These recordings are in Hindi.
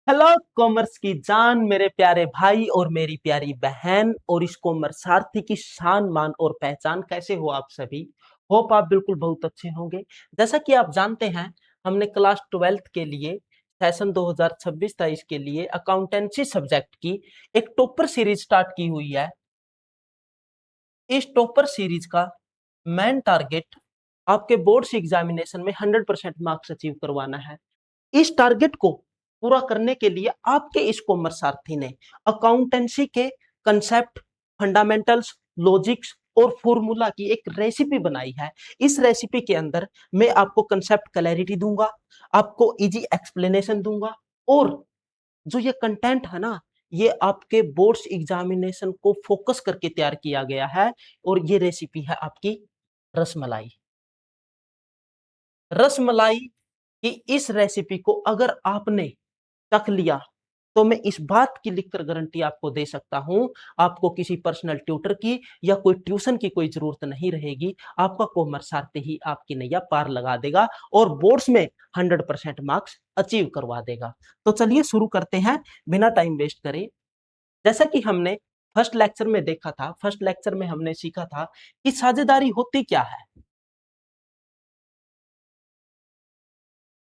हेलो कॉमर्स की जान, मेरे प्यारे भाई और मेरी प्यारी बहन और इस कॉमर्सार्थी की शान मान और पहचान। कैसे हो आप सभी? होप आप बिल्कुल बहुत अच्छे होंगे। जैसा कि आप जानते हैं, हमने क्लास 12th के लिए सेशन 2026-23 के लिए अकाउंटेंसी सब्जेक्ट की एक टॉपर सीरीज स्टार्ट की हुई है। इस टॉपर सीरीज का मेन टारगेट आपके बोर्ड्स एग्जामिनेशन में 100% मार्क्स अचीव करवाना है। इस टारगेट को पूरा करने के लिए आपके इस कॉमर्सार्थी ने अकाउंटेंसी के कंसेप्ट, फंडामेंटल्स, लॉजिक्स और फॉर्मूला की एक रेसिपी बनाई है। इस रेसिपी के अंदर मैं आपको कंसेप्ट क्लैरिटी दूंगा, आपको इजी एक्सप्लेनेशन दूंगा और जो ये कंटेंट है ना, ये आपके बोर्ड्स एग्जामिनेशन को फोकस करके तैयार किया गया है। और ये रेसिपी है आपकी रसमलाई। रसमलाई कि इस रेसिपी को अगर आपने चख लिया तो मैं इस बात की लिखकर गारंटी आपको दे सकता हूं, आपको किसी पर्सनल ट्यूटर की या कोई ट्यूशन की कोई जरूरत नहीं रहेगी। आपका कॉमर्सार्थी ही आपकी नैया पार लगा देगा और बोर्ड्स में 100% मार्क्स अचीव करवा देगा। तो चलिए शुरू करते हैं बिना टाइम वेस्ट करे। जैसा कि हमने फर्स्ट लेक्चर में देखा था, फर्स्ट लेक्चर में हमने सीखा था कि साझेदारी होती क्या है।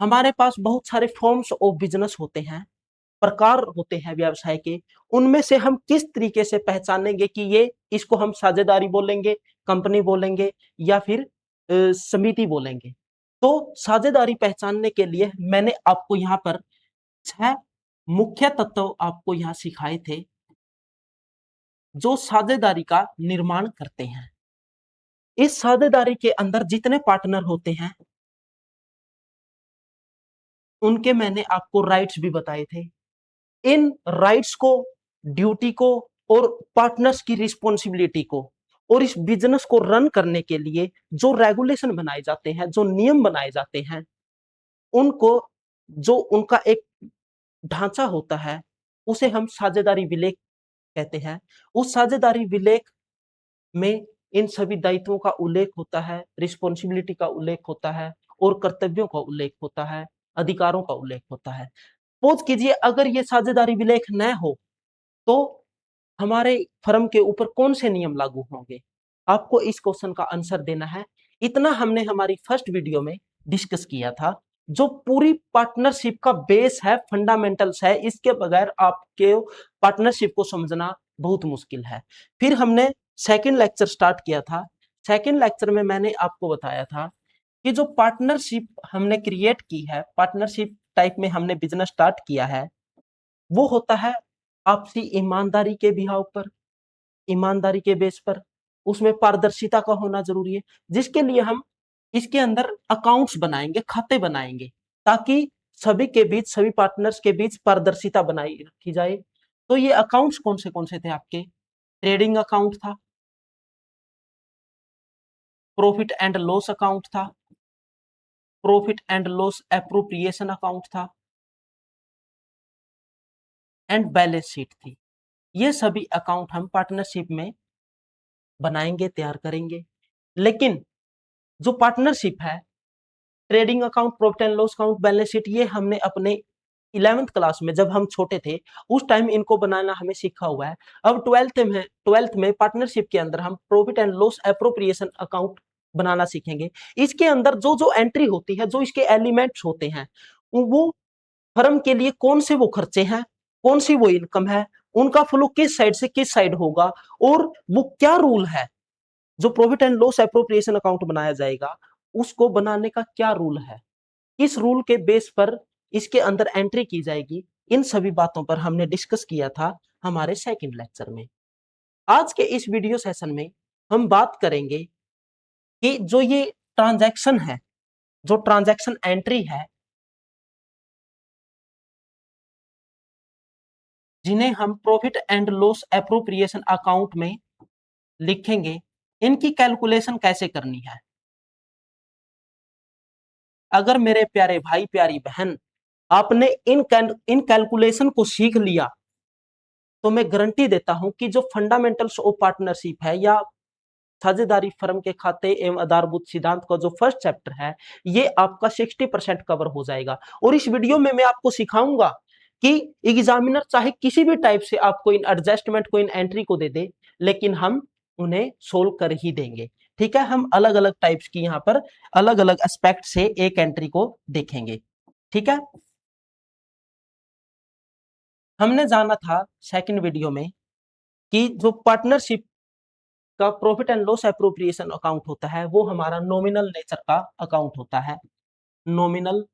हमारे पास बहुत सारे फॉर्म्स ऑफ बिजनेस होते हैं, प्रकार होते हैं व्यवसाय के। उनमें से हम किस तरीके से पहचानेंगे कि ये इसको हम साझेदारी बोलेंगे, कंपनी बोलेंगे या फिर समिति बोलेंगे। तो साझेदारी पहचानने के लिए मैंने आपको यहाँ पर 6 मुख्य तत्व आपको यहाँ सिखाए थे जो साझेदारी का निर्माण करते हैं। इस साझेदारी के अंदर जितने पार्टनर होते हैं उनके मैंने आपको राइट्स भी बताए थे। इन राइट्स को, ड्यूटी को और पार्टनर्स की रिस्पॉन्सिबिलिटी को और इस बिजनेस को रन करने के लिए जो रेगुलेशन बनाए जाते हैं, जो नियम बनाए जाते हैं, उनको, जो उनका एक ढांचा होता है, उसे हम साझेदारी विलेख कहते हैं। उस साझेदारी विलेख में इन सभी दायित्वों का उल्लेख होता है, रिस्पॉन्सिबिलिटी का उल्लेख होता है और कर्तव्यों का उल्लेख होता है, अधिकारों का उल्लेख होता है। सपोज कीजिए अगर ये साझेदारी विलेख न हो तो हमारे फर्म के ऊपर कौन से नियम लागू होंगे? आपको इस क्वेश्चन का आंसर देना है। इतना हमने हमारी फर्स्ट वीडियो में डिस्कस किया था। जो पूरी पार्टनरशिप का बेस है, फंडामेंटल्स है, इसके बगैर आपके पार्टनरशिप को समझना बहुत मुश्किल है। फिर हमने सेकंड लेक्चर स्टार्ट किया था। सेकंड लेक्चर में मैंने आपको बताया था कि जो पार्टनरशिप हमने क्रिएट की है, पार्टनरशिप टाइप में हमने बिजनेस स्टार्ट किया है, वो होता है आपसी ईमानदारी के बिहाव पर, ईमानदारी के बेस पर। उसमें पारदर्शिता का होना जरूरी है, जिसके लिए हम इसके अंदर अकाउंट्स बनाएंगे, खाते बनाएंगे, ताकि सभी के बीच, सभी पार्टनर्स के बीच पारदर्शिता बनाई रखी जाए। तो ये अकाउंट्स कौन से थे आपके? ट्रेडिंग अकाउंट था, प्रॉफिट एंड लॉस अकाउंट था, profit and loss appropriation account था एंड बैलेंस शीट थी। ये सभी अकाउंट हम पार्टनरशिप में बनाएंगे, तैयार करेंगे। लेकिन जो पार्टनरशिप है, trading account, profit and loss account, balance sheet, ये हमने अपने 11th क्लास में जब हम छोटे थे उस टाइम इनको बनाना हमें सीखा हुआ है। अब ट्वेल्थ में पार्टनरशिप के अंदर हम profit and loss appropriation account बनाना सीखेंगे। इसके अंदर जो जो एंट्री होती है, जो इसके एलिमेंट्स होते हैं, वो फर्म के लिए कौन से वो खर्चे हैं, कौन सी वो इनकम है, उनका फ्लो किस साइड से किस साइड होगा और वो क्या रूल है। जो profit and loss appropriation account बनाया जाएगा उसको बनाने का क्या रूल है, किस रूल के बेस पर इसके अंदर एंट्री की जाएगी, इन सभी बातों पर हमने डिस्कस किया था हमारे सेकंड लेक्चर में। आज के इस वीडियो सेशन में हम बात करेंगे कि जो ये ट्रांजैक्शन है, जो ट्रांजैक्शन एंट्री है, जिन्हें हम profit and loss appropriation account में लिखेंगे, इनकी कैलकुलेशन कैसे करनी है। अगर मेरे प्यारे भाई, प्यारी बहन, आपने इन कैलकुलेशन को सीख लिया तो मैं गारंटी देता हूं कि जो फंडामेंटल्स ऑफ पार्टनरशिप है या साझेदारी फर्म के खाते एवं आधारभूत सिद्धांत का जो फर्स्ट चैप्टर है, ये आपका 60% कवर हो जाएगा। और इस वीडियो में मैं आपको सिखाऊंगा कि एग्जामिनर चाहे किसी भी टाइप से आपको इन एडजस्टमेंट को इन एंट्री को दे दे, लेकिन हम उन्हें सोल्व कर ही देंगे। ठीक है, हम अलग अलग टाइप्स की यहाँ पर अलग अलग एस्पेक्ट से एक एंट्री को देखेंगे। ठीक है, हमने जाना था सेकंड वीडियो में कि जो पार्टनरशिप का profit and loss appropriation account होता है वो हमारा नॉमिनल नेचर का अकाउंट होता है। नॉमिनल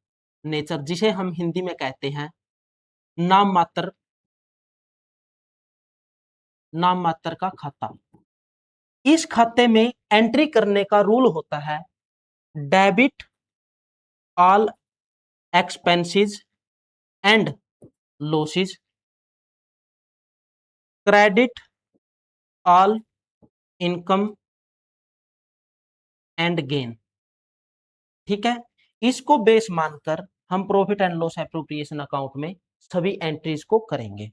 नेचर, जिसे हम हिंदी में कहते हैं नाम मात्र, नाम मात्र का खाता। इस खाते में एंट्री करने का रूल होता है debit all expenses and losses, credit all income and gain. ठीक है, इसको बेस मानकर हम profit and loss appropriation account में सभी एंट्रीज को करेंगे।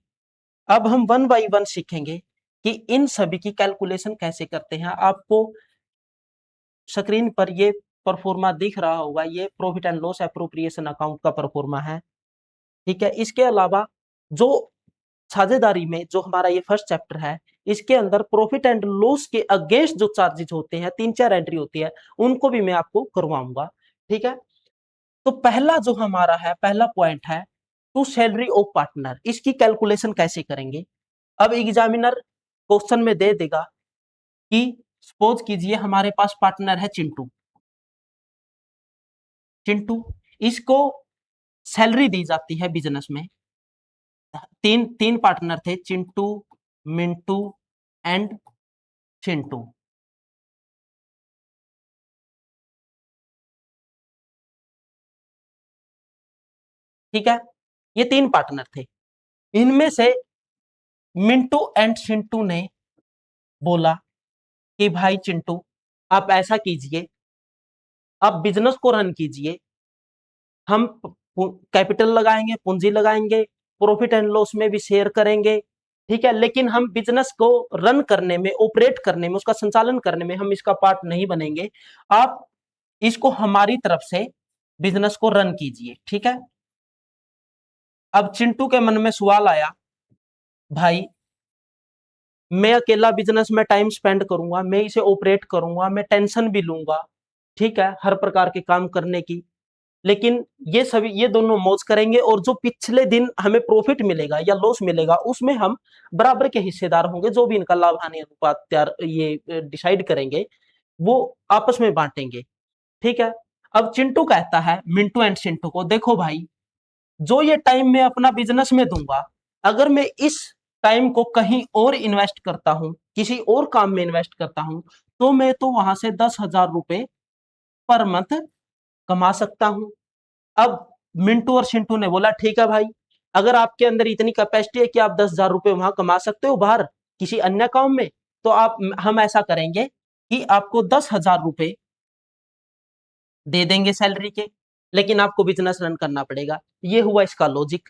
अब हम वन बाय वन सीखेंगे कि इन सभी की कैलकुलेशन कैसे करते हैं। आपको स्क्रीन पर ये परफॉर्मा दिख रहा होगा, ये profit and loss appropriation account का परफॉर्मा है। ठीक है, इसके अलावा जो साझेदारी में जो हमारा ये फर्स्ट चैप्टर है, इसके अंदर प्रॉफिट एंड लॉस के अगेंस्ट जो चार्जेस होते हैं, 3-4 एंट्री होती है, उनको भी मैं आपको करवाऊंगा। ठीक है, तो पहला जो हमारा है, पहला पॉइंट है टू सैलरी ऑफ पार्टनर। इसकी कैलकुलेशन कैसे करेंगे। अब एग्जामिनर क्वेश्चन में दे देगा कि सपोज कीजिए हमारे पास पार्टनर है चिंटू। चिंटू, इसको सैलरी दी जाती है बिजनेस में। तीन तीन पार्टनर थे, चिंटू, मिंटू एंड चिंटू। ठीक है, ये 3 पार्टनर थे। इनमें से मिंटू एंड चिंटू ने बोला कि भाई चिंटू, आप ऐसा कीजिए, आप बिजनेस को रन कीजिए, हम कैपिटल लगाएंगे, पूंजी लगाएंगे, प्रॉफिट एंड लॉस में भी शेयर करेंगे। ठीक है, लेकिन हम बिजनेस को रन करने में, ऑपरेट करने में, उसका संचालन करने में हम इसका पार्ट नहीं बनेंगे। आप इसको हमारी तरफ से बिजनेस को रन कीजिए। ठीक है, अब चिंटू के मन में सवाल आया, भाई मैं अकेला बिजनेस में टाइम स्पेंड करूंगा, मैं इसे ऑपरेट करूंगा, मैं टेंशन भी लूंगा, ठीक है, हर प्रकार के काम करने की, लेकिन ये सभी, ये दोनों मौज करेंगे और जो पिछले दिन हमें प्रॉफिट मिलेगा या लॉस मिलेगा उसमें हम बराबर के हिस्सेदार होंगे। जो भी इनका लाभ हानि अनुपात तैयार ये डिसाइड करेंगे वो आपस में बांटेंगे। ठीक है, अब चिंटू कहता है मिंटू एंड चिंटू को, देखो भाई, जो ये टाइम मैं अपना बिजनेस में दूंगा, अगर मैं इस टाइम को कहीं और इन्वेस्ट करता हूं, किसी और काम में इन्वेस्ट करता हूं, तो मैं तो वहां से 10,000 रुपए पर मंथ कमा सकता हूं। अब मिंटू और चिंटू ने बोला ठीक है भाई, अगर आपके अंदर इतनी कैपेसिटी है कि आप 10,000 रुपए वहां कमा सकते हो बाहर किसी अन्य काम में, तो आप, हम ऐसा करेंगे कि आपको 10,000 रुपए दे देंगे सैलरी के, लेकिन आपको बिजनेस रन करना पड़ेगा। ये हुआ इसका लॉजिक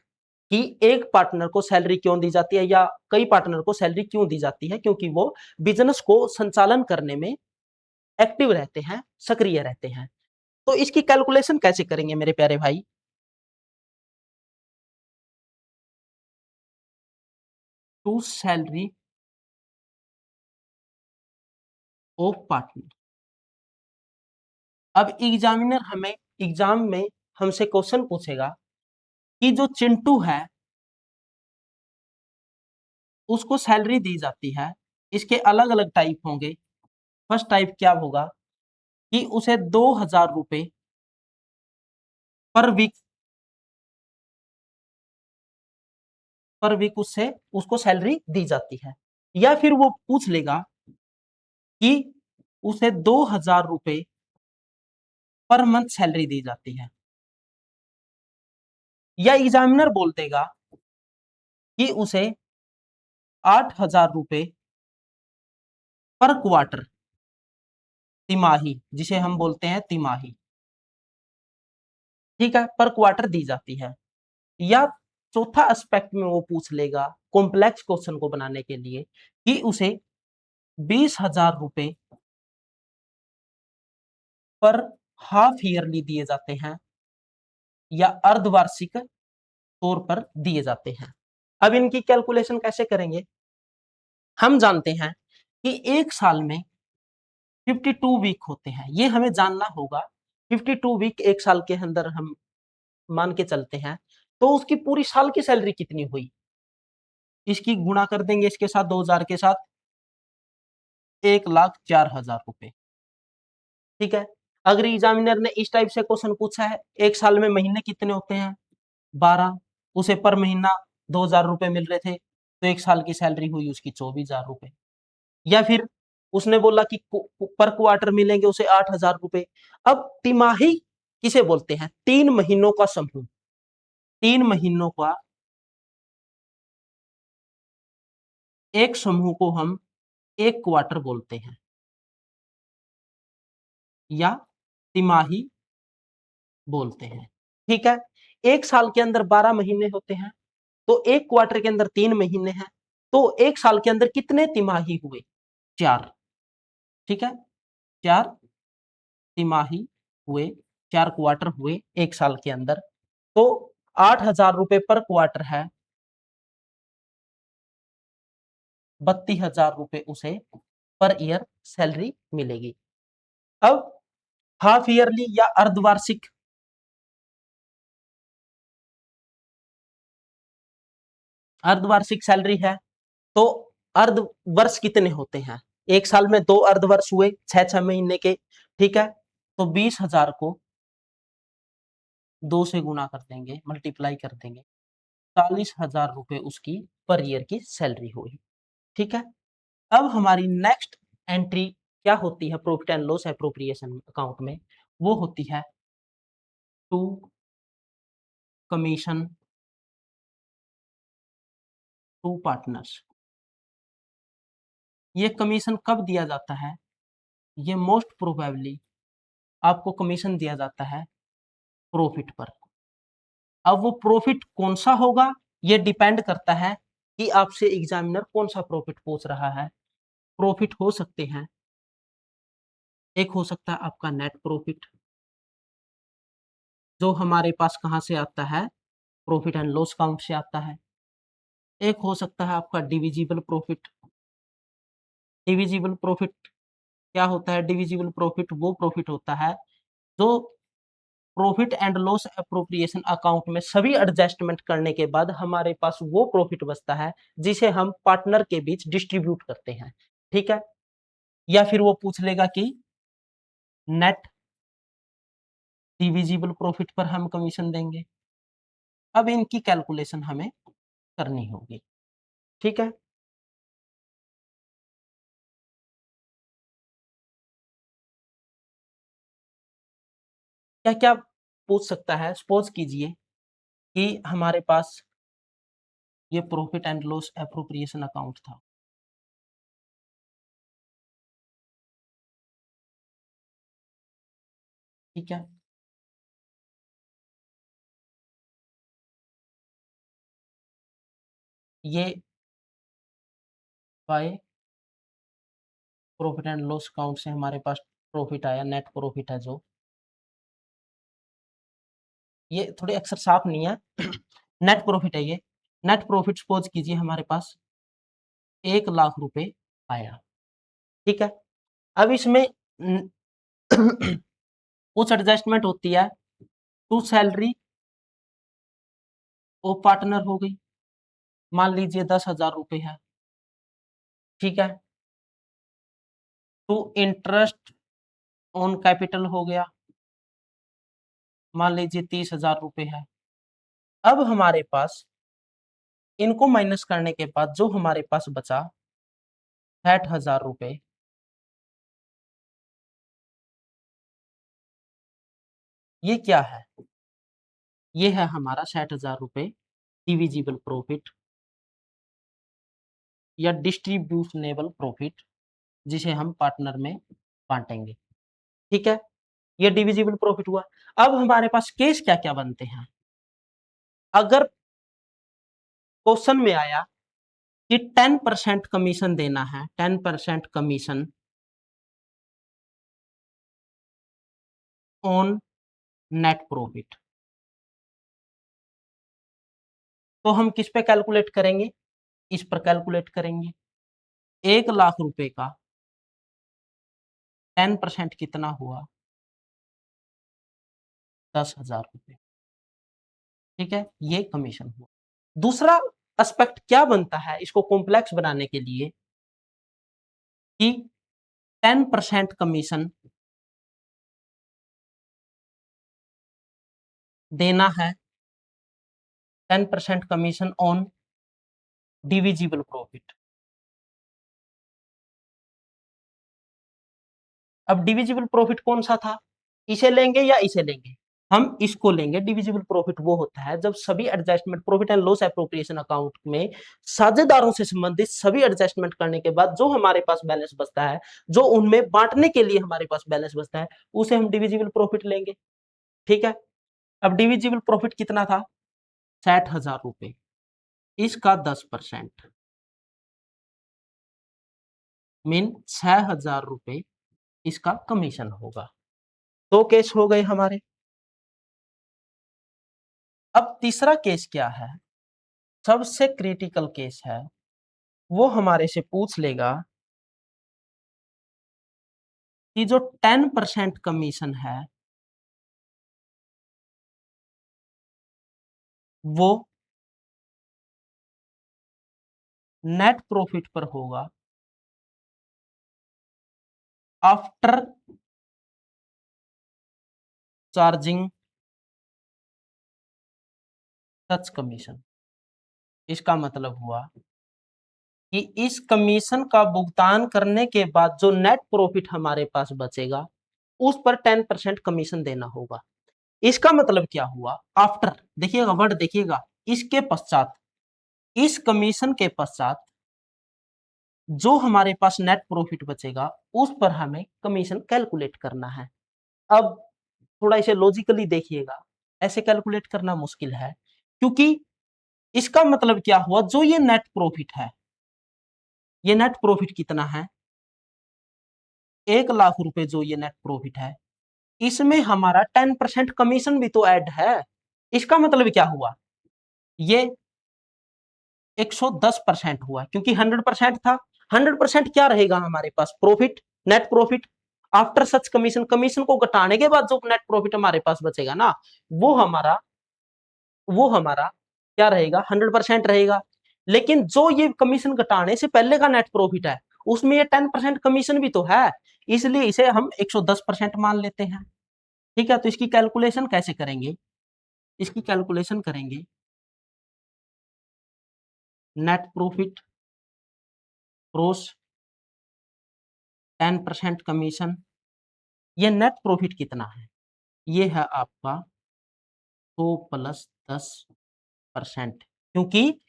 कि एक पार्टनर को सैलरी क्यों दी जाती है या कई पार्टनर को सैलरी क्यों दी जाती है, क्योंकि वो बिजनेस को संचालन करने में एक्टिव रहते हैं, सक्रिय रहते हैं। तो इसकी कैलकुलेशन कैसे करेंगे मेरे प्यारे भाई। To salary of partner. अब एग्जामिनर हमें एग्जाम में हमसे क्वेश्चन पूछेगा कि जो चिंटू है उसको सैलरी दी जाती है, इसके अलग अलग टाइप होंगे। फर्स्ट टाइप क्या होगा कि उसे 2,000 रुपए पर वीक, पर वीक उससे उसको सैलरी दी जाती है। या फिर वो पूछ लेगा कि उसे 2,000 रुपए पर मंथ सैलरी दी जाती है। या एग्जामिनर बोल देगा कि उसे 8,000 रुपए पर क्वार्टर, तिमाही, जिसे हम बोलते हैं तिमाही, ठीक है, पर क्वार्टर दी जाती है। या चौथा एस्पेक्ट में वो पूछ लेगा कॉम्प्लेक्स क्वेश्चन को बनाने के लिए कि उसे 20,000 रुपए पर हाफ ईयरली दिए जाते हैं या अर्धवार्षिक तौर पर दिए जाते हैं। अब इनकी कैलकुलेशन कैसे करेंगे? हम जानते हैं कि एक साल में 52 वीक होते हैं, ये हमें जानना होगा। 52 वीक एक साल के अंदर हम मान के चलते हैं, तो उसकी पूरी साल की सैलरी कितनी हुई, इसकी गुणा कर देंगे इसके साथ, 2000 के साथ, 1,04,000 रुपए। ठीक है। अगर एग्जामिनर ने इस टाइप से क्वेश्चन पूछा है, एक साल में महीने कितने होते हैं, 12, उसे पर महीना 2000 रुपए मिल रहे थे, तो एक साल की सैलरी हुई उसकी 24,000 रुपए। या फिर उसने बोला कि पर क्वार्टर मिलेंगे उसे 8,000 रुपए। अब तिमाही किसे बोलते हैं? 3 महीनों का समूह, 3 महीनों का एक समूह को हम एक क्वार्टर बोलते हैं या तिमाही बोलते हैं। ठीक है। एक साल के अंदर 12 महीने होते हैं, तो एक क्वार्टर के अंदर 3 महीने हैं, तो एक साल के अंदर कितने तिमाही हुए? 4। ठीक है, 4 तिमाही हुए, 4 क्वार्टर हुए एक साल के अंदर, तो 8,000 रुपए पर क्वार्टर है, 32,000 रुपए उसे पर ईयर सैलरी मिलेगी। अब हाफ ईयरली या अर्धवार्षिक, अर्धवार्षिक सैलरी है, तो अर्ध वर्ष कितने होते हैं? एक साल में 2 अर्धवर्ष हुए, 6-6 महीने के। ठीक है, तो 20,000 को 2 से गुना कर देंगे, मल्टीप्लाई कर देंगे, 40,000 रुपए उसकी पर ईयर की सैलरी हुई। ठीक है। अब हमारी नेक्स्ट एंट्री क्या होती है profit and loss appropriation account में? वो होती है टू कमीशन टू पार्टनर्स। ये कमीशन कब दिया जाता है? ये मोस्ट प्रोबेबली आपको कमीशन दिया जाता है प्रॉफिट पर। अब वो प्रॉफिट कौन सा होगा, ये डिपेंड करता है कि आपसे एग्जामिनर कौन सा प्रॉफिट पूछ रहा है। प्रॉफिट हो सकते हैं, एक हो सकता है आपका नेट प्रॉफिट, जो हमारे पास कहाँ से आता है, प्रॉफिट एंड लॉस अकाउंट से आता है। एक हो सकता है आपका डिविजिबल प्रॉफिट। डिविजिबल प्रॉफिट क्या होता है? डिविजिबल प्रॉफिट वो प्रॉफिट होता है जो profit and loss appropriation account में सभी एडजस्टमेंट करने के बाद हमारे पास वो प्रॉफिट बचता है जिसे हम पार्टनर के बीच डिस्ट्रीब्यूट करते हैं। ठीक है। या फिर वो पूछ लेगा कि नेट डिविजिबल प्रॉफिट पर हम कमीशन देंगे। अब इनकी कैलकुलेशन हमें करनी होगी। ठीक है। क्या क्या पूछ सकता है? सपोज कीजिए कि हमारे पास ये profit and loss appropriation account था। ठीक है। ये by profit and loss account से हमारे पास प्रॉफिट आया, नेट प्रॉफिट है जो, ये थोड़े अक्षर साफ नहीं है। नेट प्रॉफिट है ये। नेट प्रॉफिट सपोज कीजिए हमारे पास 1,00,000 रुपए आया। ठीक है। अब इसमें कुछ एडजस्टमेंट होती है, टू सैलरी और पार्टनर हो गई, मान लीजिए 10,000 रुपए है। ठीक है। टू इंटरेस्ट ऑन कैपिटल हो गया, मान लीजिए 30,000 रुपए है। अब हमारे पास इनको माइनस करने के बाद जो हमारे पास बचा 60,000 रुपए, ये क्या है? ये है हमारा 60,000 रुपए डिविजिबल प्रॉफिट या डिस्ट्रीब्यूशनेबल प्रॉफिट, जिसे हम पार्टनर में बांटेंगे। ठीक है। ये डिविजिबल प्रॉफिट हुआ। अब हमारे पास केस क्या क्या बनते हैं? अगर क्वेश्चन में आया कि 10% कमीशन देना है, 10% कमीशन ऑन नेट प्रॉफिट, तो हम किस पे कैलकुलेट करेंगे, इस पर कैलकुलेट करेंगे। 1 लाख रुपए का 10% कितना हुआ, 10,000 रुपए। ठीक है, ये कमीशन हुआ। दूसरा एस्पेक्ट क्या बनता है इसको कॉम्प्लेक्स बनाने के लिए कि 10% कमीशन देना है, 10% कमीशन ऑन डिविजिबल प्रॉफिट। अब डिविजिबल प्रॉफिट कौन सा था, इसे लेंगे या इसे लेंगे, हम इसको लेंगे। डिविजिबल प्रॉफिट वो होता है जब सभी adjustment profit and loss appropriation account में साझेदारों से संबंधित सभी एडजस्टमेंट करने के बाद जो हमारे पास बैलेंस बचता है, जो उनमें बांटने के लिए हमारे पास बैलेंस बचता है, उसे हम डिविजिबल प्रॉफिट लेंगे। ठीक है, अब डिविजिबल प्रॉफिट कितना था, 60,000 रुपए, इसका 10% मीन 6,000 रुपए इसका कमीशन होगा। दो केस हो गए हमारे। अब तीसरा केस क्या है, सबसे क्रिटिकल केस है। वो हमारे से पूछ लेगा कि जो 10% कमीशन है वो नेट प्रॉफिट पर होगा आफ्टर चार्जिंग सच कमीशन। इसका मतलब हुआ कि इस कमीशन का भुगतान करने के बाद जो नेट प्रॉफिट हमारे पास बचेगा उस पर 10% कमीशन देना होगा। इसका मतलब क्या हुआ, आफ्टर, देखिएगा वर्ड देखिएगा, इसके पश्चात, इस कमीशन के पश्चात जो हमारे पास नेट प्रॉफिट बचेगा उस पर हमें कमीशन कैलकुलेट करना है। अब थोड़ा इसे लॉजिकली देखिएगा, ऐसे कैलकुलेट करना मुश्किल है, क्योंकि इसका मतलब क्या हुआ, जो ये नेट प्रॉफिट है, ये नेट प्रॉफिट कितना है, 1 लाख रुपए जो ये नेट प्रॉफिट है, इसमें हमारा 10% कमीशन भी तो ऐड है। इसका मतलब क्या हुआ, ये 110% हुआ, क्योंकि 100% था। 100% क्या रहेगा हमारे पास, profit, net profit after such commission. Commission को घटाने के बाद जो नेट प्रॉफिट हमारे पास बचेगा ना, वो हमारा क्या रहेगा, 100% रहेगा। लेकिन जो ये कमीशन घटाने से पहले का नेट प्रॉफिट है उसमें ये 10% कमीशन भी तो है, इसलिए इसे हम 110% मान लेते हैं। ठीक है, तो इसकी कैलकुलेशन कैसे करेंगे, इसकी कैलकुलेशन करेंगे नेट प्रॉफिट क्रॉस 10% कमीशन। ये नेट प्रॉफिट कितना है, ये है आपका 100 प्लस 10%, क्योंकि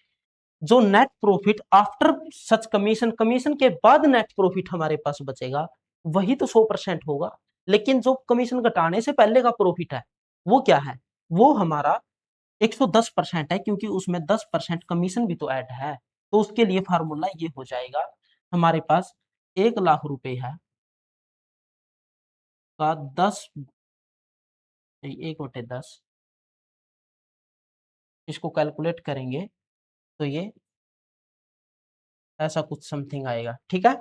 जो net profit after such commission, commission के बाद नेट प्रॉफिट हमारे पास बचेगा वही तो 100% होगा। लेकिन जो कमीशन घटाने से पहले का प्रॉफिट है वो क्या है, वो हमारा 110% है, क्योंकि उसमें 10% कमीशन भी तो ऐड है। तो उसके लिए फार्मूला ये हो जाएगा, हमारे पास 1 लाख रुपए है का 10, 1/10, इसको कैलकुलेट करेंगे तो ये ऐसा कुछ समथिंग आएगा। ठीक है,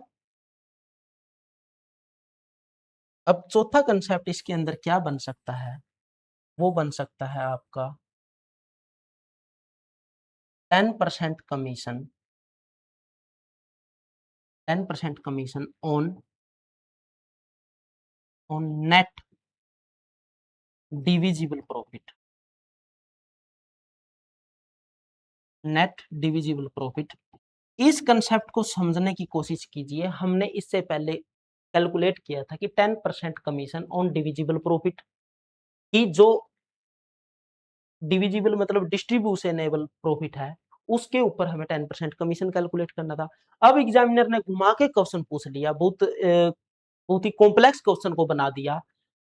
अब चौथा कंसेप्ट इसके अंदर क्या बन सकता है, वो बन सकता है आपका 10% commission, 10% commission on net divisible profit, net divisible profit. इस कंसेप्ट को समझने की कोशिश कीजिए। हमने इससे पहले कैलकुलेट किया था कि 10% कमीशन ऑन डिविजिबल प्रॉफिट, की जो डिविजिबल मतलब डिस्ट्रीब्यूशनेबल प्रॉफिट है उसके ऊपर हमें 10% कमीशन कैलकुलेट करना था। अब एग्जामिनर ने घुमा के क्वेश्चन पूछ लिया, बहुत ही कॉम्प्लेक्स क्वेश्चन को बना दिया,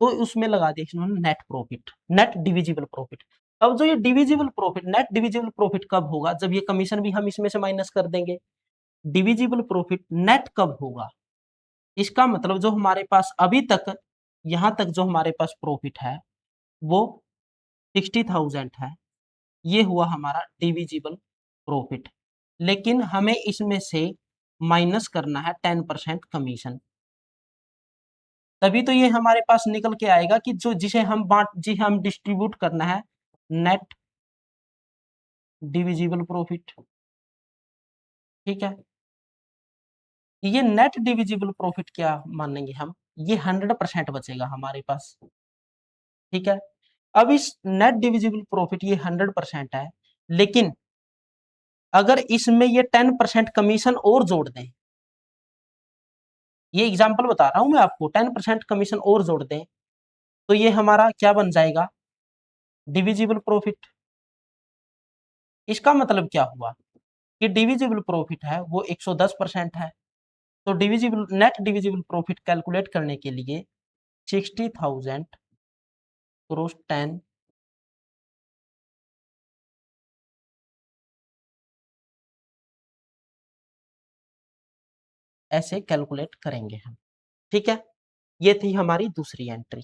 तो उसमें लगा दिया इन्होंने net profit, net divisible profit. अब जो ये divisible profit, net divisible profit कब होगा, जब ये कमीशन भी हम इसमें से माइनस कर देंगे। डिविजिबल प्रॉफिट नेट कब होगा, इसका मतलब जो हमारे पास अभी तक, यहां तक जो हमारे पास प्रॉफिट है वो 60,000 है, ये हुआ हमारा डिविजिबल प्रॉफिट, लेकिन हमें इसमें से माइनस करना है 10% कमीशन, तभी तो ये हमारे पास निकल के आएगा कि जो जिसे हम हम डिस्ट्रीब्यूट करना है नेट डिविजिबल प्रॉफिट। ठीक है, ये नेट डिविजिबल प्रॉफिट क्या मानेंगे हम, ये 100% बचेगा हमारे पास। ठीक है, अब इस नेट डिविजिबल प्रॉफिट ये 100% है, लेकिन अगर इसमें ये 10% कमीशन और जोड़ दें, ये एग्जांपल बता रहा हूं मैं आपको, 10% कमीशन और जोड़ दें तो ये हमारा क्या बन जाएगा, डिविजिबल प्रॉफिट। इसका मतलब क्या हुआ कि डिविजिबल प्रॉफिट है वो 110% है, तो divisible net divisible profit calculate करने के लिए 60,000 क्रॉस 10 ऐसे कैलकुलेट करेंगे हम। ठीक है, ये थी हमारी दूसरी एंट्री।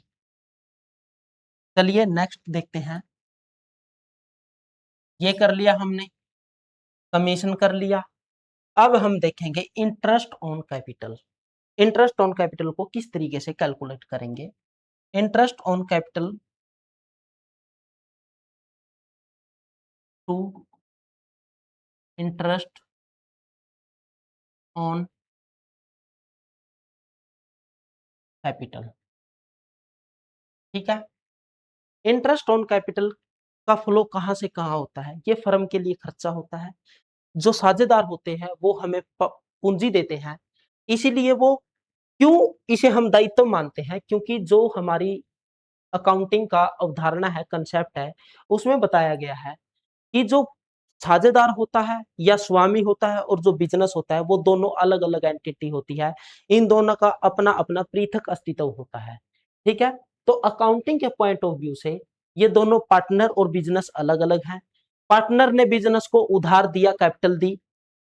चलिए नेक्स्ट देखते हैं। ये कर लिया हमने, कमीशन कर लिया। अब हम देखेंगे interest on capital. Interest on capital को किस तरीके से कैलकुलेट करेंगे। Interest on capital to interest on capital. ठीक है, इंटरेस्ट ऑन कैपिटल का फ्लो कहां से कहां होता है, ये फर्म के लिए खर्चा होता है। जो साझेदार होते हैं वो हमें पूंजी देते हैं, इसीलिए वो, क्यों इसे हम दायित्व मानते हैं, क्योंकि जो हमारी अकाउंटिंग का अवधारणा है, कंसेप्ट है, उसमें बताया गया है कि जो साझेदार होता है या स्वामी होता है और जो बिजनेस होता है वो दोनों अलग अलग एंटिटी होती है, इन दोनों का अपना अपना पृथक अस्तित्व होता है। ठीक है, तो अकाउंटिंग के पॉइंट ऑफ व्यू से ये दोनों पार्टनर और बिजनेस अलग अलग हैं। पार्टनर ने बिजनेस को उधार दिया, कैपिटल दी,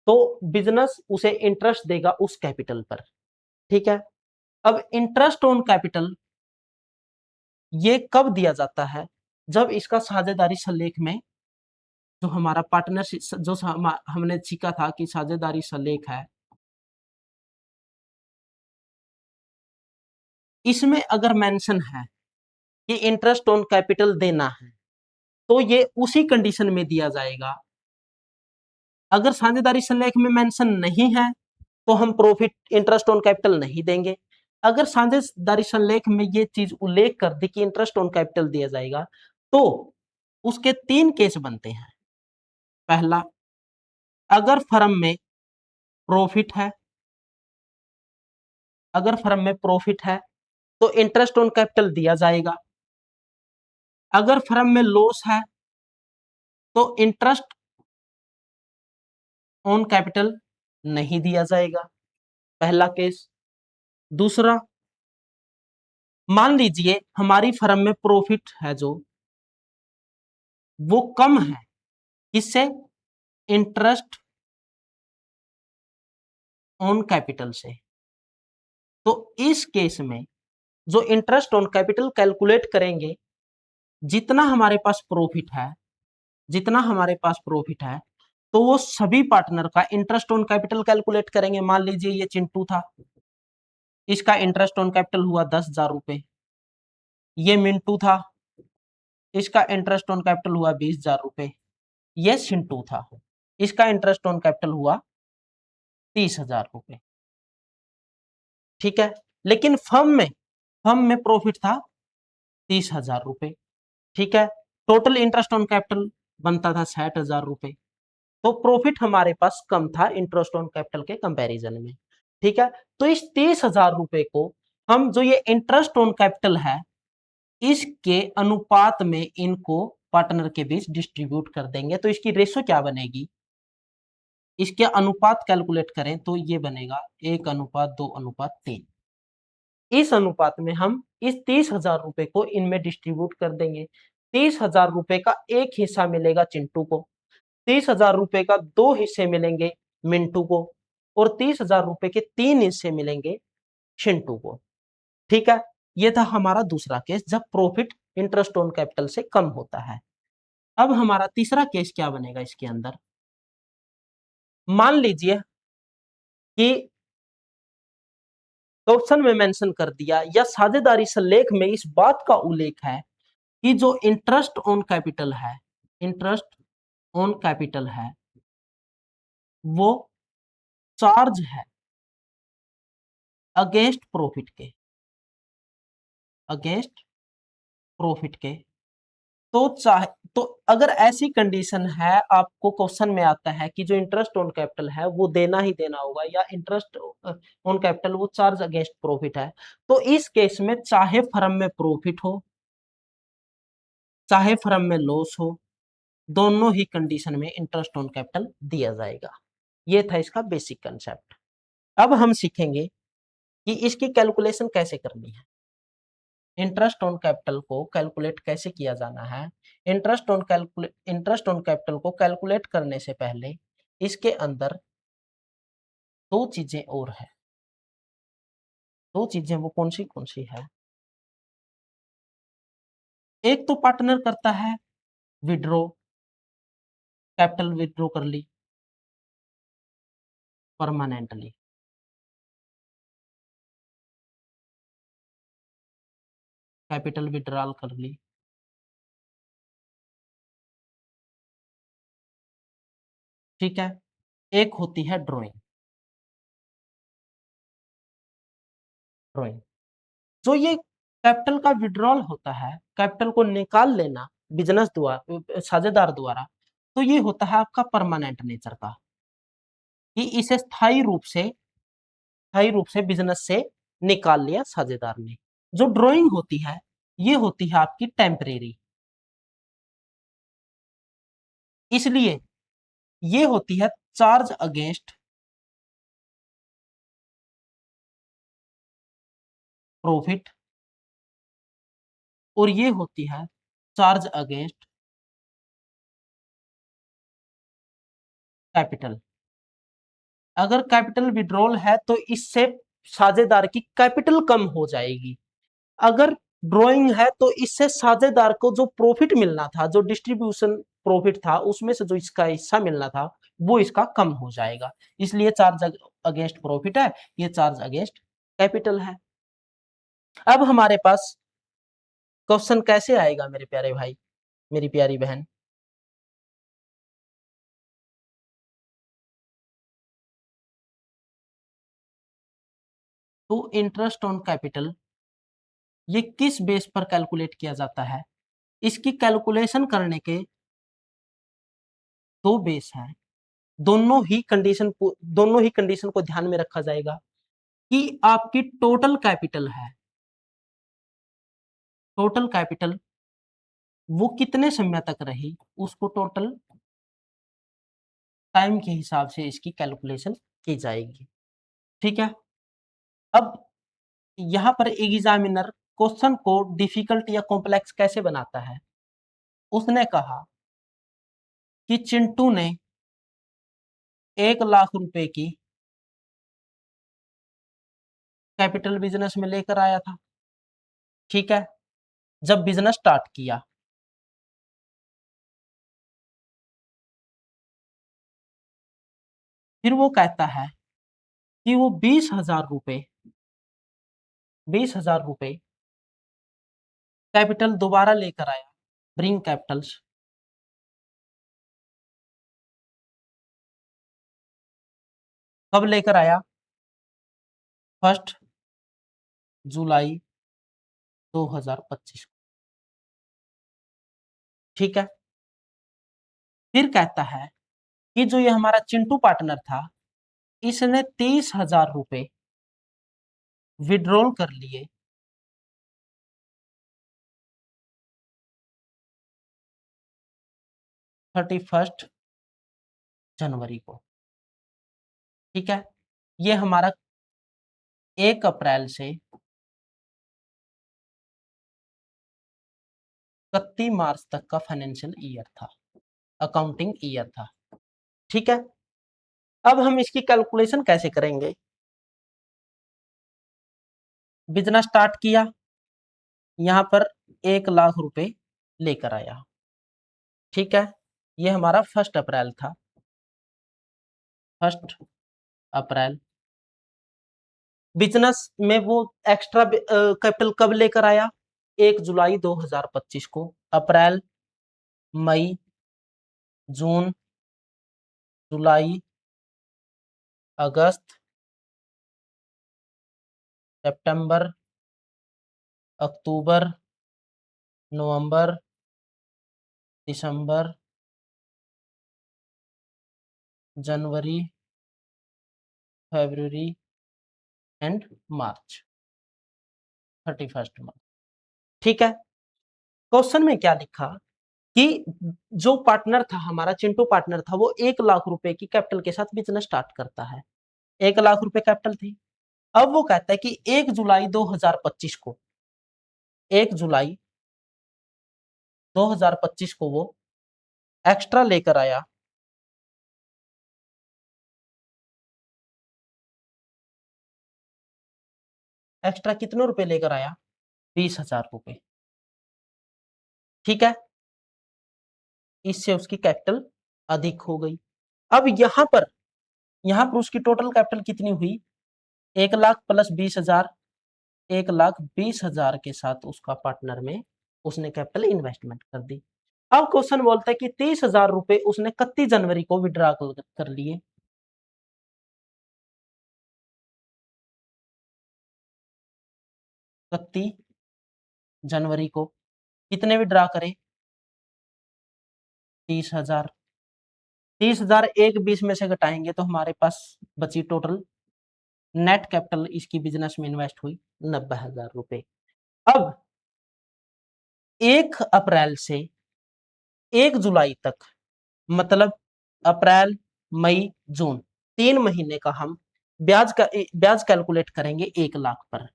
तो बिजनेस उसे इंटरेस्ट देगा उस कैपिटल पर। ठीक है, अब इंटरेस्ट ऑन कैपिटल ये कब दिया जाता है, जब इसका साझेदारी सलेख में, जो हमारा पार्टनरशिप जो हमने सीखा था कि साझेदारी सलेख है, इसमें अगर मेंशन है कि इंटरेस्ट ऑन कैपिटल देना है तो ये उसी कंडीशन में दिया जाएगा। अगर साझेदारी सलेख में मेंशन नहीं है तो हम प्रॉफिट इंटरेस्ट ऑन कैपिटल नहीं देंगे। अगर साझेदारी सलेख में ये चीज उल्लेख कर दी कि इंटरेस्ट ऑन कैपिटल दिया जाएगा तो उसके 3 केस बनते हैं। पहला, अगर फर्म में प्रॉफिट है, अगर फर्म में प्रॉफिट है तो इंटरेस्ट ऑन कैपिटल दिया जाएगा। अगर फर्म में लॉस है तो इंटरेस्ट ऑन कैपिटल नहीं दिया जाएगा, पहला केस। दूसरा, मान लीजिए हमारी फर्म में प्रॉफिट है जो वो कम है, किससे, इंटरेस्ट ऑन कैपिटल से, तो इस केस में जो इंटरेस्ट ऑन कैपिटल कैलकुलेट करेंगे, जितना हमारे पास प्रॉफिट है, जितना हमारे पास प्रॉफिट है तो वो सभी पार्टनर का इंटरेस्ट ऑन कैपिटल कैलकुलेट करेंगे। मान लीजिए ये चिंटू था, इसका इंटरेस्ट ऑन कैपिटल हुआ 10,000 रुपए। ये मिंटू था, इसका इंटरेस्ट ऑन कैपिटल हुआ 20,000 रुपए। ये चिंटू था, इसका इंटरेस्ट ऑन कैपिटल हुआ 30,000 रुपए। ठीक है, लेकिन फर्म में प्रॉफिट था 30,000 रुपए। ठीक है, टोटल इंटरेस्ट ऑन कैपिटल बनता था 60,000 रुपए, तो प्रॉफिट हमारे पास कम था इंटरेस्ट ऑन कैपिटल के कंपैरिजन में। ठीक है, तो इस 30,000 रुपए को हम, जो ये इंटरेस्ट ऑन कैपिटल है, इसके अनुपात में इनको पार्टनर के बीच डिस्ट्रीब्यूट कर देंगे। तो इसकी रेशो क्या बनेगी, इसके अनुपात कैलकुलेट करें तो ये बनेगा 1:2:3। इस अनुपात में हम इस 30,000 रुपए को इनमें डिस्ट्रीब्यूट कर देंगे। 30,000 रुपए का एक हिस्सा मिलेगा चिंटू को, 30,000 रुपए का 2 हिस्से मिलेंगे मिंटू को, और 30,000 रुपए के 3 हिस्से मिलेंगे चिंटू को। ठीक है, ये था हमारा दूसरा केस, जब प्रॉफिट इंटरेस्ट ऑन कैपिटल से कम होता है। अब हमारा तीसरा केस क्या बनेगा इसके अंदर, मान लीजिए कि क्वेश्चन में मेंशन कर दिया या साझेदारी संलेख में इस बात का उल्लेख है कि जो इंटरेस्ट ऑन कैपिटल है, इंटरेस्ट ऑन कैपिटल है वो चार्ज है अगेंस्ट प्रॉफिट के, अगेंस्ट प्रॉफिट के। तो चाहे तो अगर ऐसी कंडीशन है, आपको क्वेश्चन में आता है कि जो इंटरेस्ट ऑन कैपिटल है वो देना ही देना होगा या इंटरेस्ट ऑन कैपिटल वो चार्ज अगेंस्ट प्रॉफिट है, तो इस केस में चाहे फर्म में प्रॉफिट हो चाहे फर्म में लॉस हो, दोनों ही कंडीशन में इंटरेस्ट ऑन कैपिटल दिया जाएगा। ये था इसका बेसिक कंसेप्ट। अब हम सीखेंगे कि इसकी कैलकुलेशन कैसे करनी है, इंटरेस्ट ऑन कैपिटल को कैलकुलेट कैसे किया जाना है। इंटरेस्ट ऑन कैपिटल को कैलकुलेट करने से पहले इसके अंदर दो चीजें और है, दो चीजें वो कौन सी है। एक तो पार्टनर करता है विड्रॉ, कैपिटल विड्रॉ कर ली परमानेंटली, कैपिटल विड्रॉल कर ली, ठीक है। एक होती है ड्रॉइंग, ड्रॉइंग जो ये कैपिटल का विड्रॉल होता है, कैपिटल को निकाल लेना बिजनेस द्वारा, साझेदार द्वारा, तो ये होता है आपका परमानेंट नेचर का, कि इसे स्थायी रूप से बिजनेस से निकाल लिया साझेदार ने। जो ड्राइंग होती है ये होती है आपकी टेम्परेरी, इसलिए ये होती है चार्ज अगेंस्ट प्रॉफिट और ये होती है चार्ज अगेंस्ट कैपिटल। अगर कैपिटल विड्रॉल है तो इससे साझेदार की कैपिटल कम हो जाएगी, अगर ड्राइंग है तो इससे साझेदार को जो प्रॉफिट मिलना था, जो डिस्ट्रीब्यूशन प्रॉफिट था उसमें से जो इसका हिस्सा मिलना था वो इसका कम हो जाएगा, इसलिए चार्ज अगेंस्ट प्रॉफिट है, ये चार्ज अगेंस्ट कैपिटल है। अब हमारे पास क्वेश्चन कैसे आएगा मेरे प्यारे भाई, मेरी प्यारी बहन, तो इंटरेस्ट ऑन कैपिटल ये किस बेस पर कैलकुलेट किया जाता है, इसकी कैलकुलेशन करने के दो बेस हैं। दोनों ही कंडीशन को ध्यान में रखा जाएगा कि आपकी टोटल कैपिटल है, टोटल कैपिटल वो कितने समय तक रही, उसको टोटल टाइम के हिसाब से इसकी कैलकुलेशन की जाएगी, ठीक है। अब यहाँ पर एग्जामिनर क्वेश्चन को डिफिकल्ट या कॉम्प्लेक्स कैसे बनाता है, उसने कहा कि चिंटू ने 1 लाख रुपए की कैपिटल बिजनेस में लेकर आया था, ठीक है। जब बिजनेस स्टार्ट किया फिर वो कहता है कि वो 20,000 रुपए, 20,000 रुपए कैपिटल दोबारा लेकर आया, ब्रिंग कैपिटल्स, कब लेकर आया, 1 जुलाई 2025, ठीक है। फिर कहता है कि जो ये हमारा चिंटू पार्टनर था इसने 30,000 रुपए विड्रॉल कर लिए 31 जनवरी को, ठीक है। ये हमारा 1 अप्रैल से 31 मार्च तक का फाइनेंशियल ईयर था, अकाउंटिंग ईयर था, ठीक है। अब हम इसकी कैलकुलेशन कैसे करेंगे, बिजनेस स्टार्ट किया, यहां पर 1 लाख रुपए लेकर आया, ठीक है, ये हमारा 1 अप्रैल था, 1 अप्रैल। बिजनेस में वो एक्स्ट्रा कैपिटल कब लेकर आया? 1 जुलाई 2025 को। अप्रैल, मई, जून, जुलाई, अगस्त, सितंबर, अक्टूबर, नवंबर, दिसंबर, जनवरी, फरवरी एंड मार्च, 31 मार्च। ठीक है, क्वेश्चन में क्या लिखा कि जो पार्टनर था हमारा, चिंटू पार्टनर था, वो 1 लाख रुपए की कैपिटल के साथ बिजनेस स्टार्ट करता है। 1 लाख रुपए कैपिटल थी। अब वो कहता है कि 1 जुलाई 2025 को, 1 जुलाई 2025 को वो एक्स्ट्रा लेकर आया एक्स्ट्रा कितने रुपए लेकर आया? 20,000 रुपए। ठीक है, इससे उसकी कैपिटल अधिक हो गई। अब यहां पर उसकी टोटल कैपिटल कितनी हुई? 1 लाख प्लस 20,000, 1,20,000 के साथ उसका पार्टनर में उसने कैपिटल इन्वेस्टमेंट कर दी। अब क्वेश्चन बोलता है कि 30,000 रुपए उसने 31 जनवरी को विड्रॉ कर लिए। 31 जनवरी को कितने विड्रॉ करे? 30,000। 30,000 एक 20 में से घटाएंगे तो हमारे पास बची टोटल नेट कैपिटल इसकी बिजनेस में इन्वेस्ट हुई 90,000 रुपए। अब 1 अप्रैल से 1 जुलाई तक, मतलब अप्रैल, मई, जून, 3 महीने का हम ब्याज कैलकुलेट करेंगे 1 लाख पर।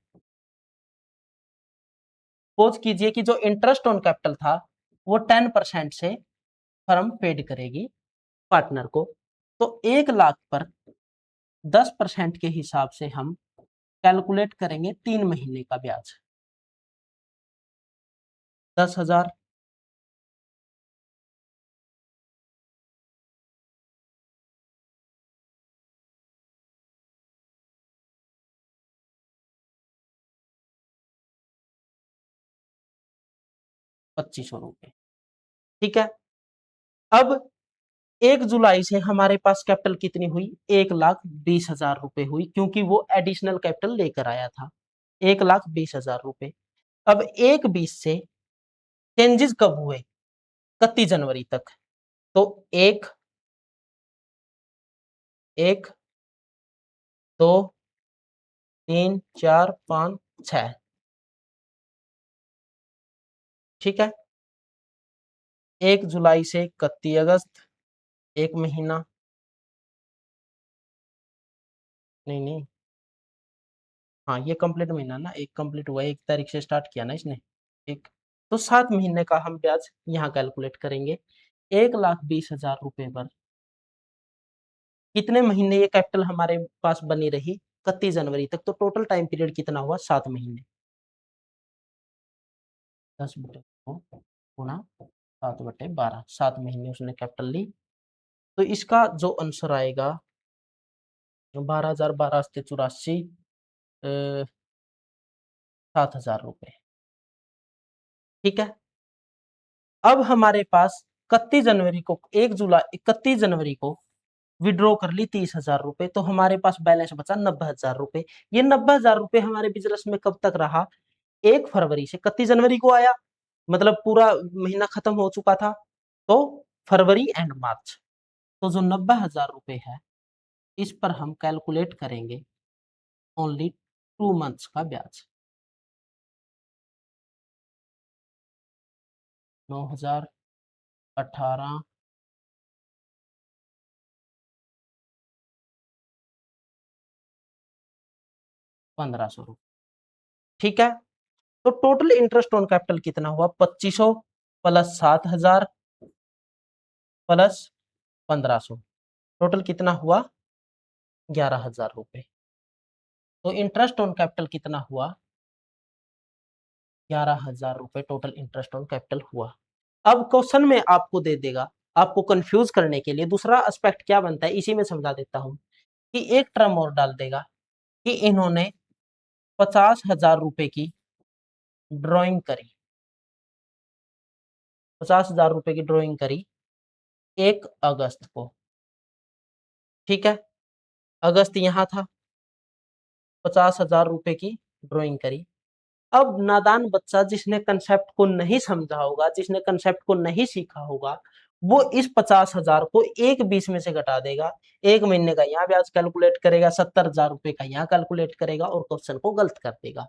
सपोज कीजिए कि जो इंटरेस्ट ऑन कैपिटल था वो 10% से फर्म पेड करेगी पार्टनर को। तो 1 लाख पर 10% के हिसाब से हम कैलकुलेट करेंगे 3 महीने का ब्याज। 10,000, 2,500 रुपए। ठीक है, अब 1 जुलाई से हमारे पास कैपिटल कितनी हुई? 1,20,000 रुपए हुई, क्योंकि वो एडिशनल कैपिटल लेकर आया था। 1,20,000 रुपए। अब 1/20 से चेंजेस कब हुए? 31 जनवरी तक। तो एक, एक, 2, 3, 4, 5, 6। ठीक है, 1 जुलाई से 31 अगस्त, 1 महीना, नहीं नहीं, हाँ ये कंप्लीट महीना ना, एक कंप्लीट हुआ, 1 तारीख से स्टार्ट किया ना इसने, एक। तो 7 महीने का हम ब्याज यहाँ कैलकुलेट करेंगे। 1,20,000 रुपए पर कितने महीने ये कैपिटल हमारे पास बनी रही? 31 जनवरी तक। तो टोटल टाइम पीरियड कितना हुआ? 7 महीने। 10/9 गुणा 7/12, 7 महीने उसने कैपिटल ली। तो इसका जो आंसर आएगा, 12,000, 12 × 7,000 रुपए। ठीक है, अब हमारे पास 31 जनवरी को, 1 जुलाई 31 जनवरी को विड्रॉ कर ली 30,000 रुपए, तो हमारे पास बैलेंस बचा 90,000 रुपए। ये 90,000 रुपए हमारे बिजनेस में कब तक रहा? 1 फरवरी से 31 जनवरी को आया, मतलब पूरा महीना खत्म हो चुका था। तो फरवरी एंड मार्च, तो जो 90,000 रुपए है, इस पर हम कैलकुलेट करेंगे ओनली 2 मंथ्स का ब्याज। 9,000, 18, 1,500 रुपए। ठीक है, तो टोटल इंटरेस्ट ऑन कैपिटल कितना हुआ? 2,500 प्लस 7,000 प्लस 1,500, टोटल कितना हुआ? 11,000 रुपए। तो इंटरेस्ट ऑन कैपिटल कितना हुआ? 11,000 रुपए टोटल इंटरेस्ट ऑन कैपिटल हुआ। अब क्वेश्चन में आपको दे देगा, आपको कंफ्यूज करने के लिए दूसरा एस्पेक्ट क्या बनता है इसी में समझा देता हूं, कि एक टर्म और डाल देगा कि इन्होंने 50,000 रुपए की ड्राइंग करी, 50,000 रुपए की ड्राइंग करी 1 अगस्त को, ठीक है, अगस्त यहां था, 50,000 रुपए की ड्राइंग करी। अब नादान बच्चा जिसने कंसेप्ट को नहीं समझा होगा, जिसने कंसेप्ट को नहीं सीखा होगा, वो इस 50,000 को एक 20 में से घटा देगा, एक महीने का यहाँ ब्याज कैलकुलेट करेगा, 70,000 रुपए का यहाँ कैलकुलेट करेगा और क्वेश्चन को गलत कर देगा।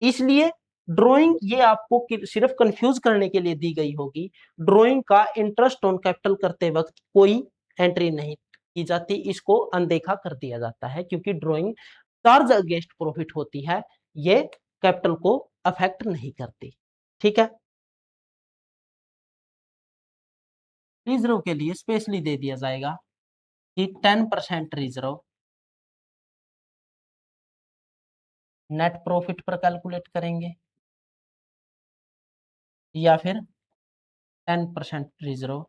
इसलिए ड्राइंग ये आपको सिर्फ कंफ्यूज करने के लिए दी गई होगी। ड्राइंग का इंटरेस्ट ऑन कैपिटल करते वक्त कोई एंट्री नहीं की जाती, इसको अनदेखा कर दिया जाता है, क्योंकि ड्राइंग चार्ज अगेंस्ट प्रॉफिट होती है, ये कैपिटल को अफेक्ट नहीं करती। ठीक है, रिजर्व के लिए स्पेशली दे दिया जाएगा कि 10% रिजर्व नेट प्रॉफिट पर कैलकुलेट करेंगे, या फिर 10% रिजर्व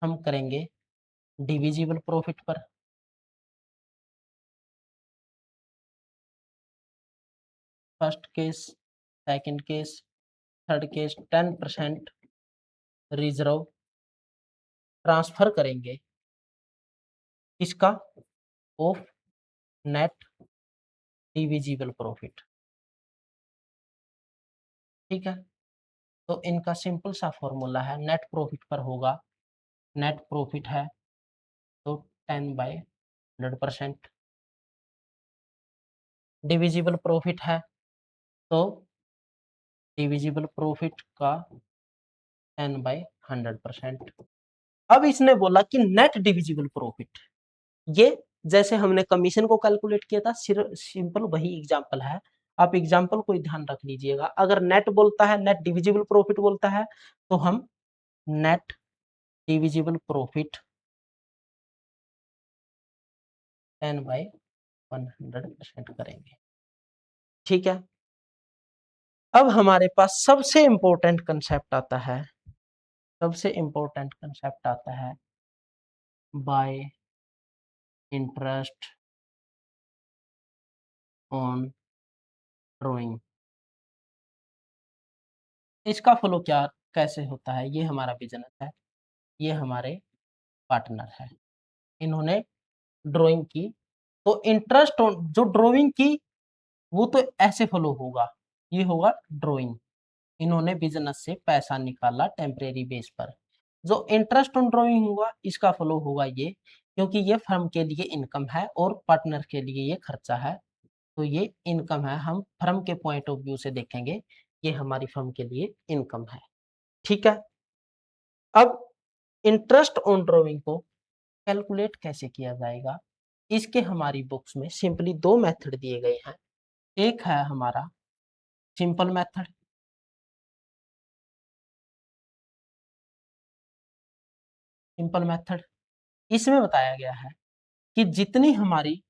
हम करेंगे डिविजिबल प्रॉफिट पर। First case, second case, third case 10% reserve transfer करेंगे इसका ऑफ नेट डिविजिबल प्रॉफिट। ठीक है, तो इनका सिंपल सा फॉर्मूला है, नेट प्रॉफिट पर होगा, नेट प्रॉफिट है तो 10/100%, डिविजिबल प्रॉफिट है तो डिविजिबल प्रॉफिट का 10/100%। अब इसने बोला कि नेट डिविजिबल प्रॉफिट, ये जैसे हमने कमीशन को कैलकुलेट किया था, सिंपल वही एग्जांपल है, आप एग्जांपल को ध्यान रख लीजिएगा। अगर नेट बोलता है, नेट डिविजिबल प्रॉफिट बोलता है, तो हम नेट डिविजिबल प्रॉफिट 10/100% करेंगे। ठीक है, अब हमारे पास सबसे इंपॉर्टेंट कंसेप्ट आता है, सबसे इंपॉर्टेंट कंसेप्ट आता है बाय इंटरेस्ट ऑन ड्रॉइंग। इसका फ्लो क्या कैसे होता है, ये हमारा बिजनेस है, ये हमारे पार्टनर है, इन्होंने ड्राइंग की, तो इंटरेस्ट ऑन जो ड्राइंग की वो तो ऐसे फ्लो होगा, ये होगा ड्राइंग, इन्होंने बिजनेस से पैसा निकाला टेम्परेरी बेस पर, जो इंटरेस्ट ऑन ड्राइंग हुआ इसका फ्लो होगा ये, क्योंकि ये फर्म के लिए इनकम है और पार्टनर के लिए ये खर्चा है, तो ये इनकम है, हम फर्म के पॉइंट ऑफ व्यू से देखेंगे, ये हमारी फर्म के लिए इनकम है। ठीक है, अब इंटरेस्ट ऑन ड्राइंग को कैलकुलेट कैसे किया जाएगा, इसके हमारी बुक्स में सिंपली दो मेथड दिए गए हैं। एक है हमारा सिंपल मेथड, सिंपल मेथड इसमें बताया गया है कि जितनी हमारी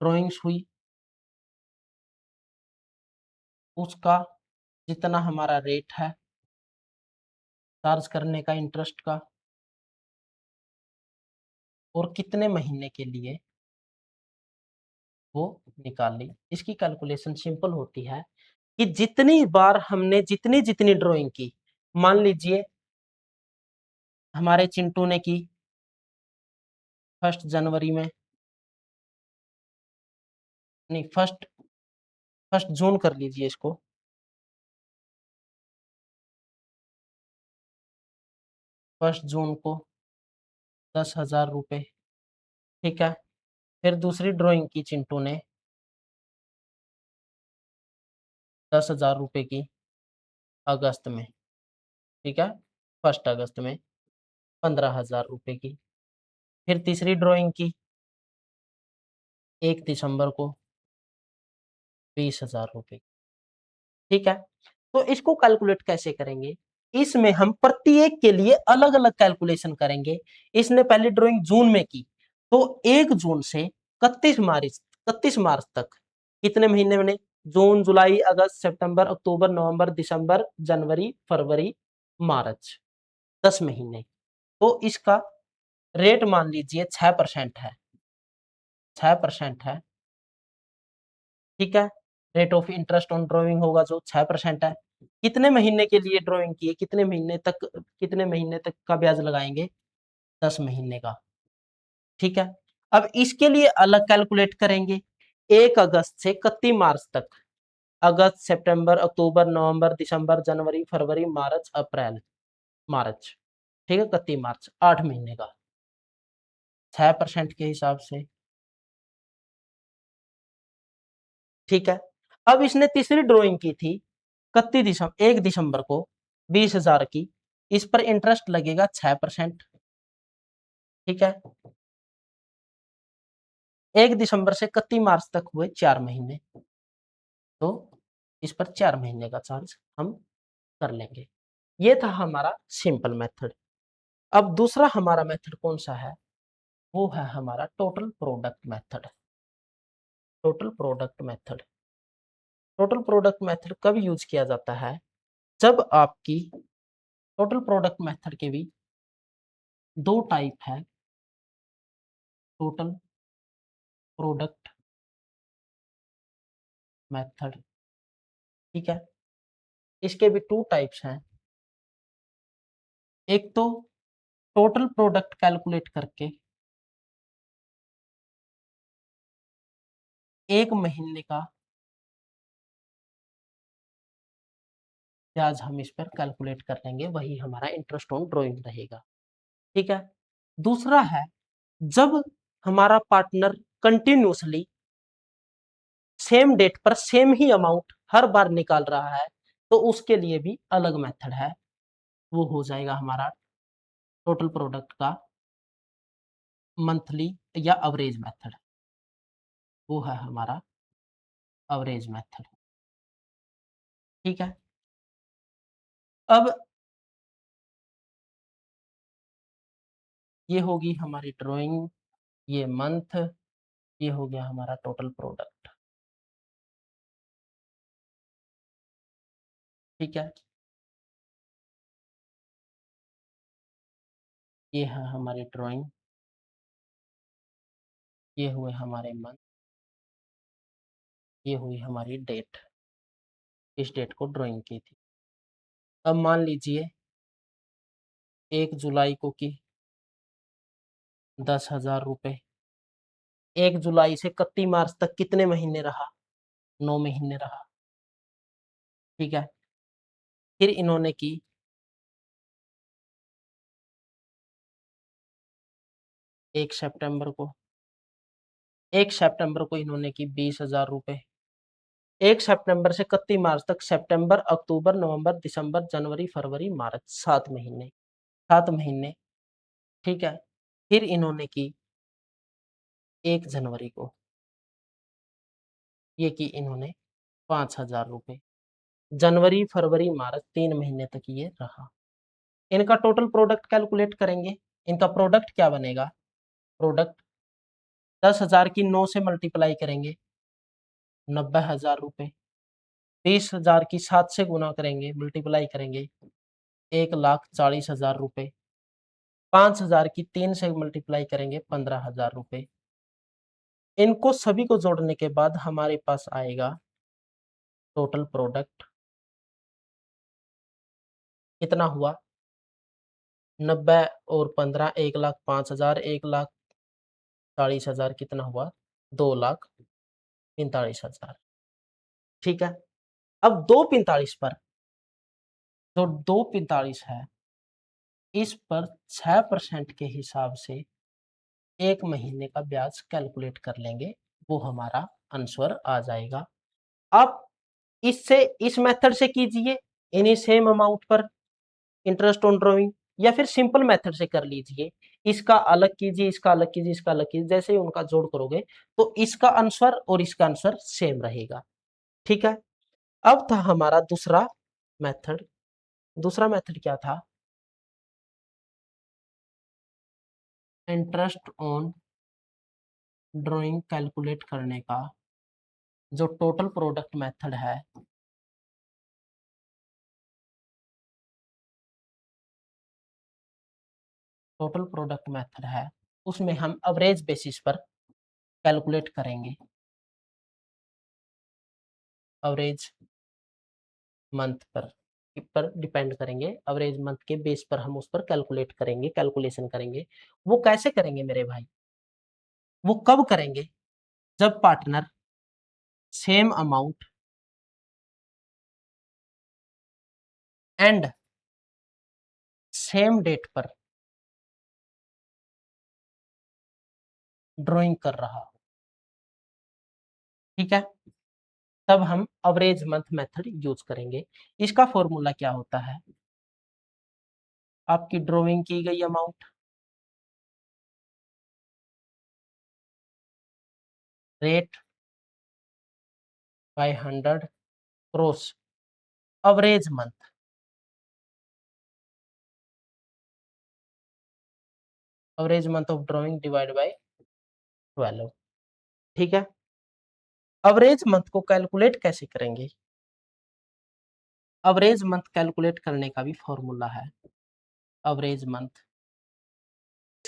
ड्राइंग्स हुई उसका जितना हमारा रेट है चार्ज करने का इंटरेस्ट का, और कितने महीने के लिए वो निकाल ली, इसकी कैलकुलेशन सिंपल होती है कि जितनी बार हमने जितनी जितनी ड्राइंग की, मान लीजिए हमारे चिंटू ने की 1 जनवरी में, नहीं फर्स्ट जून कर लीजिए इसको, 1 जून को 10,000 रुपए। ठीक है, फिर दूसरी ड्राइंग की चिंटू ने 10,000 रुपए की अगस्त में। ठीक है, 1 अगस्त में 15,000 रुपए की, फिर तीसरी ड्राइंग की 1 दिसंबर को 20,000 रुपए। ठीक है, तो इसको कैलकुलेट कैसे करेंगे, इसमें हम प्रत्येक के लिए अलग अलग कैलकुलेशन करेंगे। इसने पहले ड्राइंग जून में की, तो 1 जून से 31 मार्च तक कितने महीने बने, जून, जुलाई, अगस्त, सितंबर, अक्टूबर, नवंबर, दिसंबर, जनवरी, फरवरी, मार्च, 10 महीने। तो इसका रेट मान लीजिए 6% है, 6% है, ठीक है। Rate of interest on drawing होगा जो 6% है। कितने महीने के लिए ड्रॉइंग की है, कितने महीने तक का ब्याज लगाएंगे, 10 महीने का, ठीक है। अब इसके लिए अलग कैलकुलेट करेंगे, 1 अगस्त से 31 मार्च तक, अगस्त, सितंबर, अक्टूबर, नवंबर, दिसंबर, जनवरी, फरवरी, मार्च, अप्रैल, मार्च, ठीक है, 31 मार्च, 8 महीने का, 6% के हिसाब से, ठीक है। अब इसने तीसरी ड्राइंग की थी 1 दिसंबर को, 20,000 की, इस पर इंटरेस्ट लगेगा 6%, ठीक है। 1 दिसंबर से 31 मार्च तक हुए 4 महीने, तो इस पर 4 महीने का चार्ज हम कर लेंगे। ये था हमारा सिंपल मेथड। अब दूसरा हमारा मेथड कौन सा है, वो है हमारा total product method. Total product method, total product method कब यूज किया जाता है, जब आपकी टोटल प्रोडक्ट मेथड के भी दो टाइप है, टोटल प्रोडक्ट मेथड, ठीक है। इसके भी टू टाइप्स हैं, एक तो टोटल प्रोडक्ट कैलकुलेट करके 1 महीने का ब्याज हम इस पर कैलकुलेट कर लेंगे, वही हमारा इंटरेस्ट ऑन ड्रॉइंग रहेगा, ठीक है। दूसरा है जब हमारा पार्टनर कंटिन्यूसली सेम डेट पर सेम ही अमाउंट हर बार निकाल रहा है, तो उसके लिए भी अलग मेथड है, वो हो जाएगा हमारा टोटल प्रोडक्ट का मंथली या एवरेज मेथड, वो है हमारा एवरेज मेथड, ठीक है। अब ये होगी हमारी ड्राइंग, ये मंथ, ये हो गया हमारा टोटल प्रोडक्ट, ठीक है। ये है हमारी ड्राइंग, ये हुए हमारे मंथ, ये हुई हमारी डेट, इस डेट को ड्राइंग की थी। अब मान लीजिए 1 जुलाई को की 10,000 रुपए, 1 जुलाई से 31 मार्च तक कितने महीने रहा, 9 महीने रहा, ठीक है। फिर इन्होंने की 1 सितंबर को, 1 सितंबर को इन्होंने की 20,000 रुपए, 1 सितंबर से 31 मार्च तक, सितंबर, अक्टूबर, नवंबर, दिसंबर, जनवरी, फरवरी, मार्च, 7 महीने, 7 महीने, ठीक है। फिर इन्होंने की 1 जनवरी को, ये की इन्होंने 5,000 रुपए, जनवरी, फरवरी, मार्च, 3 महीने तक ये रहा। इनका टोटल प्रोडक्ट कैलकुलेट करेंगे, इनका प्रोडक्ट क्या बनेगा, प्रोडक्ट 10,000 की 9 से मल्टीप्लाई करेंगे 90,000 रुपए, 20,000 की 7 से गुना करेंगे, मल्टीप्लाई करेंगे 1,40,000 रुपए, 5,000 की 3 से मल्टीप्लाई करेंगे 15,000 रुपए। इनको सभी को जोड़ने के बाद हमारे पास आएगा टोटल प्रोडक्ट, कितना हुआ, 90 और 15, 1,05,000, 1,40,000 कितना हुआ, 2,45,000, ठीक है। अब 2,45 पर, जो 2,45 है, इस पर 6% के हिसाब से 1 महीने का ब्याज कैलकुलेट कर लेंगे, वो हमारा आंसर आ जाएगा। आप इससे, इस मेथड से कीजिए इन्हीं सेम अमाउंट पर इंटरेस्ट ऑन ड्रॉइंग, या फिर सिंपल मेथड से कर लीजिए, इसका अलग कीजिए, इसका अलग कीजिए, इसका अलग कीजिए, जैसे ही उनका जोड़ करोगे तो इसका आंसर और इसका आंसर सेम रहेगा, ठीक है। अब था हमारा दूसरा मेथड, दूसरा मेथड क्या था, इंटरेस्ट ऑन ड्राइंग कैलकुलेट करने का जो टोटल प्रोडक्ट मेथड है, टोटल प्रोडक्ट मेथड है, उसमें हम एवरेज बेसिस पर कैलकुलेट करेंगे, एवरेज मंथ पर डिपेंड करेंगे, एवरेज मंथ के बेस पर हम उस पर कैलकुलेट करेंगे, कैलकुलेशन करेंगे। वो कैसे करेंगे मेरे भाई? वो कब करेंगे? जब partner same amount and same date पर ड्राइंग कर रहा हो, ठीक है, तब हम एवरेज मंथ मेथड यूज करेंगे। इसका फॉर्मूला क्या होता है? आपकी ड्राइंग की गई amount rate by 100 cross average month, average month of drawing divide by 12, ठीक है। एवरेज मंथ को कैलकुलेट कैसे करेंगे? एवरेज मंथ कैलकुलेट करने का भी फॉर्मूला है, एवरेज मंथ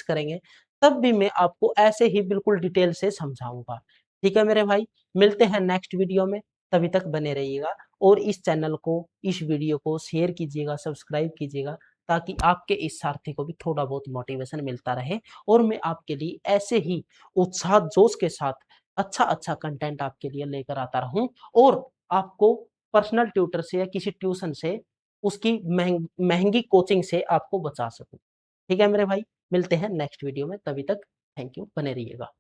करेंगे, तब भी मैं आपको ऐसे ही बिल्कुल डिटेल से समझाऊंगा, ठीक है मेरे भाई। मिलते हैं नेक्स्ट वीडियो में, तभी तक बने रहिएगा और इस चैनल को, इस वीडियो को शेयर कीजिएगा, सब्सक्राइब कीजिएगा, ताकि आपके इस सारथी को भी थोड़ा बहुत मोटिवेशन मिलता रहे और मैं आपके लिए ऐसे ही उत्साह जोश के साथ अच्छा अच्छा कंटेंट आपके लिए लेकर आता रहूं और आपको पर्सनल ट्यूटर से या किसी ट्यूशन से, उसकी महंगी कोचिंग से आपको बचा सकूं, ठीक है मेरे भाई। मिलते हैं नेक्स्ट वीडियो में, तभी तक थैंक यू, बने रहिएगा।